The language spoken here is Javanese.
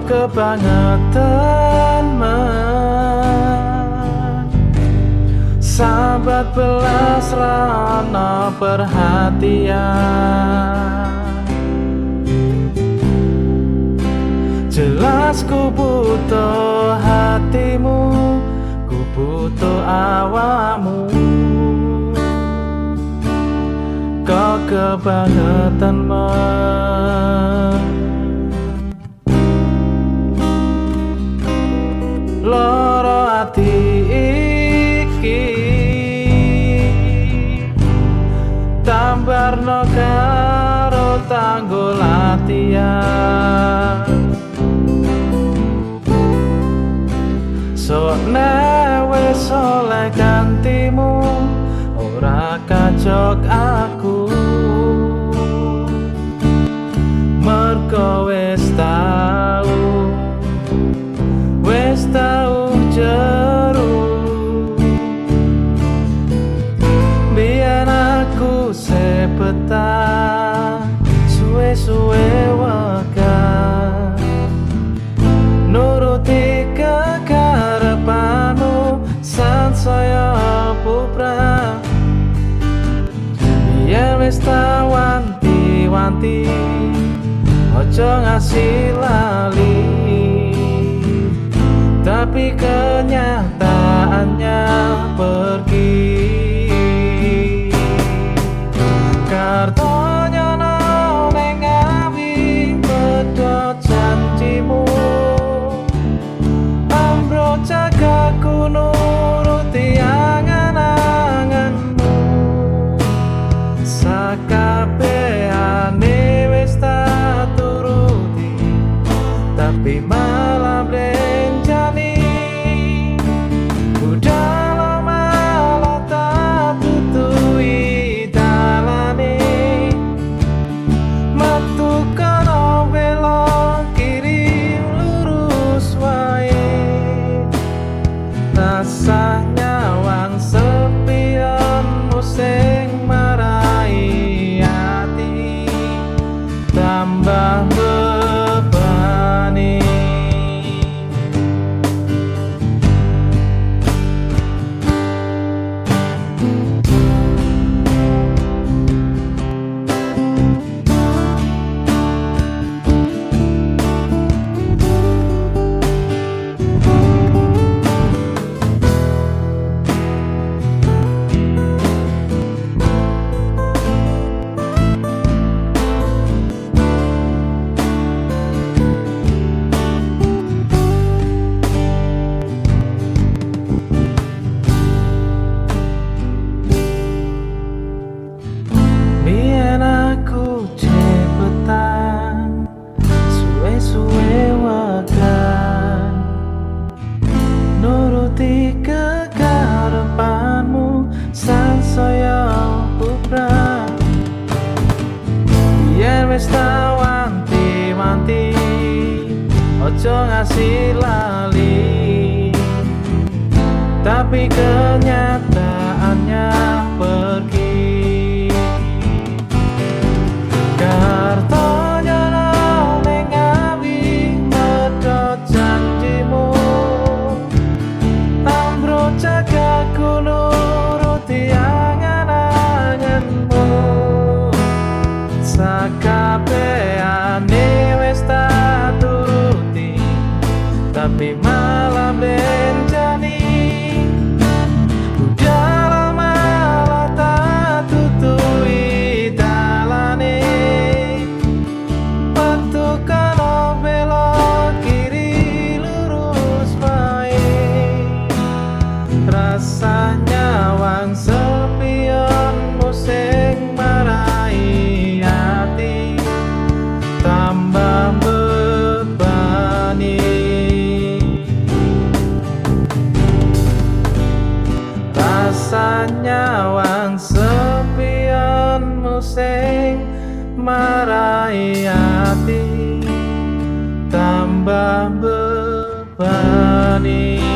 kebangetan sahabat belas rana perhatian. Jelas ku butuh hatimu, ku butuh awamu. Kau kebangetan loro ati iki tambarno karo tanggul latihan. Sok wis oleh gantimu, ora kacok aku. Mergo wis tau jeru biyen aku sepetah suwe-suwe wegah nuruti kekarepanmu sansaya puprah. Biyen wis tak wanti-wanti ojo ngasih lali, tapi kenyataannya pergi. Kartonya neng ngawi pedot janjimu, ambro jagaku nuruti angan-anganmu. Sakabehane wis tak turuti, tapi malam renjani budal malah tak tutui dalane. Metu kono belok kiri lurus wae, rasanya wang sepionmu sing marai hati tambah bebani. Nuruti kekarepanmu sansaya puprah. Yen wis tak wanti-wanti ojo ngasih lali, tapi kenyataannya pergi. Kartonya neng ngawi medot janjimu, jagaku nuruti angan-anganmu. Sakabehane wis tak turuti, tapi malam renjani budal malah tak tutui dalane. Metu kono belok kiri lurus wae, rasanya wang sepionmu sing marai hati tambah bebani. Rasanya wang sepionmu sing marai hati tambah bebani.